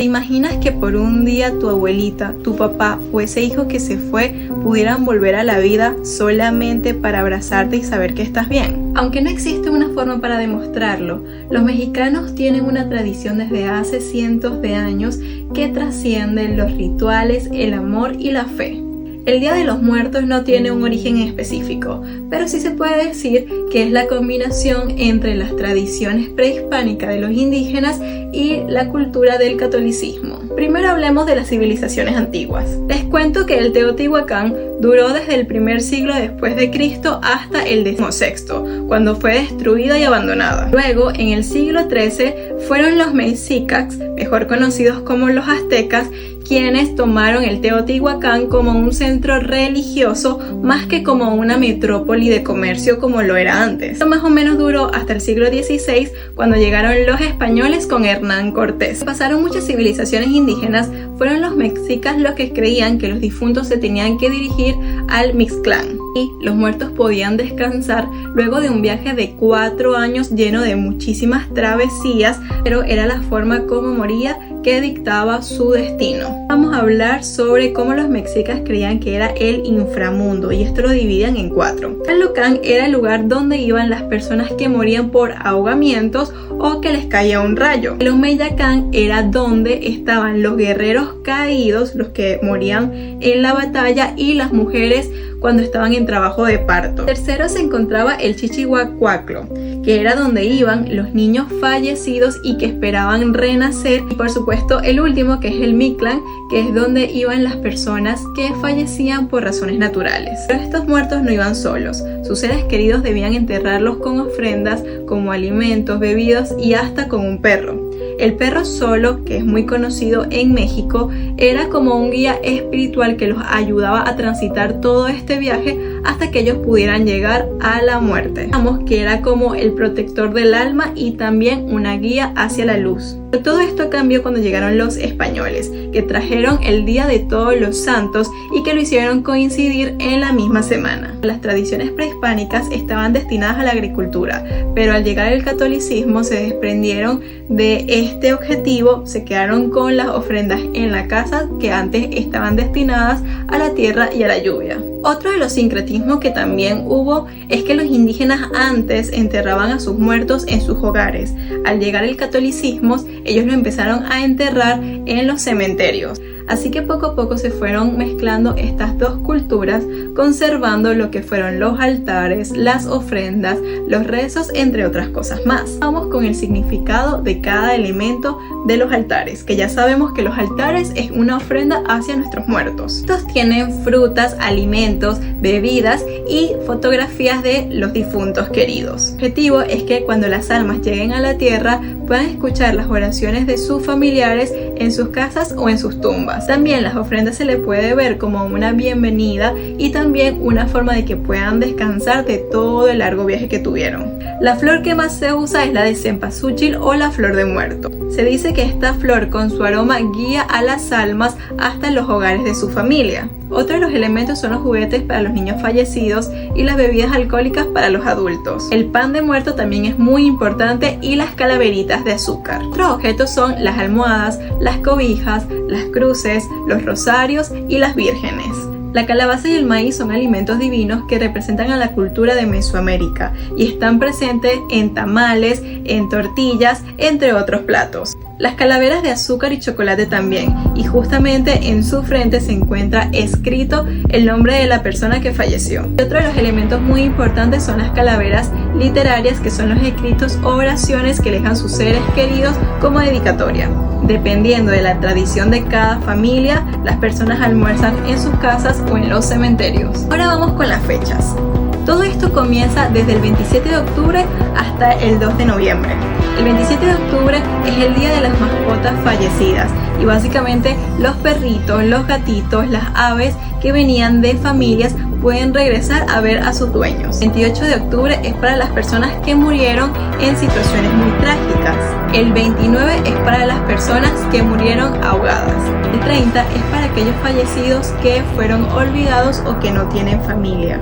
¿Te imaginas que por un día tu abuelita, tu papá o ese hijo que se fue pudieran volver a la vida solamente para abrazarte y saber que estás bien? Aunque no existe una forma para demostrarlo, los mexicanos tienen una tradición desde hace cientos de años que trascienden los rituales, el amor y la fe. El Día de los Muertos no tiene un origen específico, pero sí se puede decir que es la combinación entre las tradiciones prehispánicas de los indígenas y la cultura del catolicismo. Primero hablemos de las civilizaciones antiguas. Les cuento que el Teotihuacán duró desde el primer siglo después de Cristo hasta el XVI, cuando fue destruida y abandonada. Luego, en el siglo XIII, fueron los mexicas, mejor conocidos como los aztecas, quienes tomaron el Teotihuacán como un centro religioso más que como una metrópoli de comercio como lo era antes. Esto más o menos duró hasta el siglo XVI, cuando llegaron los españoles con Hernán Cortés. Pasaron muchas civilizaciones indígenas, fueron los mexicas los que creían que los difuntos se tenían que dirigir al Mixtlán y los muertos podían descansar luego de un viaje de 4 años lleno de muchísimas travesías, pero era la forma como moría que dictaba su destino. Vamos a hablar sobre cómo los mexicas creían que era el inframundo, y esto lo dividían en 4. Calocán era el lugar donde iban las personas que morían por ahogamientos o que les caía un rayo. El Omeyacán era donde estaban los guerreros caídos, los que morían en la batalla, y las mujeres cuando estaban en trabajo de parto. Tercero se encontraba el Chichihuacuaclo, que era donde iban los niños fallecidos y que esperaban renacer. Y por supuesto el último, que es el Mictlán, que es donde iban las personas que fallecían por razones naturales. Pero estos muertos no iban solos. Sus seres queridos debían enterrarlos con ofrendas como alimentos, bebidas y hasta con un perro. El perro solo, que es muy conocido en México, era como un guía espiritual que los ayudaba a transitar todo este viaje hasta que ellos pudieran llegar a la muerte. Digamos que era como el protector del alma y también una guía hacia la luz. Pero todo esto cambió cuando llegaron los españoles, que trajeron el Día de Todos los Santos y que lo hicieron coincidir en la misma semana. Las tradiciones prehispánicas estaban destinadas a la agricultura, pero al llegar el catolicismo se desprendieron de este objetivo, se quedaron con las ofrendas en la casa que antes estaban destinadas a la tierra y a la lluvia. Otro de los sincretismos que también hubo es que los indígenas antes enterraban a sus muertos en sus hogares. Al llegar el catolicismo, ellos lo empezaron a enterrar en los cementerios. Así que poco a poco se fueron mezclando estas dos culturas, conservando lo que fueron los altares, las ofrendas, los rezos, entre otras cosas más. Vamos con el significado de cada elemento de los altares, que ya sabemos que los altares es una ofrenda hacia nuestros muertos. Estos tienen frutas, alimentos, bebidas y fotografías de los difuntos queridos. El objetivo es que cuando las almas lleguen a la tierra puedan escuchar las oraciones de sus familiares en sus casas o en sus tumbas. También las ofrendas se les puede ver como una bienvenida y también una forma de que puedan descansar de todo el largo viaje que tuvieron. La flor que más se usa es la de cempasúchil o la flor de muerto. Se dice que esta flor con su aroma guía a las almas hasta los hogares de su familia. Otro de los elementos son los juguetes para los niños fallecidos y las bebidas alcohólicas para los adultos. El pan de muerto también es muy importante y las calaveritas de azúcar. Otros objetos son las almohadas, las cobijas, las cruces, los rosarios y las vírgenes. La calabaza y el maíz son alimentos divinos que representan a la cultura de Mesoamérica y están presentes en tamales, en tortillas, entre otros platos. Las calaveras de azúcar y chocolate también, y justamente en su frente se encuentra escrito el nombre de la persona que falleció. Y otro de los elementos muy importantes son las calaveras literarias, que son los escritos o oraciones que dejan sus seres queridos como dedicatoria. Dependiendo de la tradición de cada familia, las personas almuerzan en sus casas o en los cementerios. Ahora vamos con las fechas. Todo esto comienza desde el 27 de octubre hasta el 2 de noviembre. El 27 de octubre es el día de las mascotas fallecidas y básicamente los perritos, los gatitos, las aves que venían de familias pueden regresar a ver a sus dueños. El 28 de octubre es para las personas que murieron en situaciones muy trágicas. El 29 es para las personas que murieron ahogadas. El 30 es para aquellos fallecidos que fueron olvidados o que no tienen familia.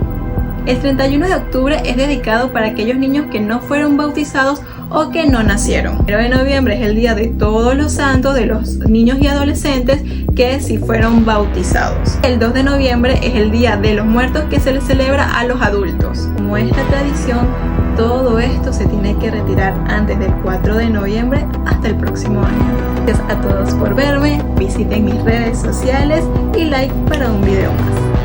El 31 de octubre es dedicado para aquellos niños que no fueron bautizados o que no nacieron. El 1 de noviembre es el día de todos los santos, de los niños y adolescentes que sí fueron bautizados. El 2 de noviembre es el día de los muertos, que se les celebra a los adultos. Como es la tradición, todo esto se tiene que retirar antes del 4 de noviembre hasta el próximo año. Gracias a todos por verme, visiten mis redes sociales y like para un video más.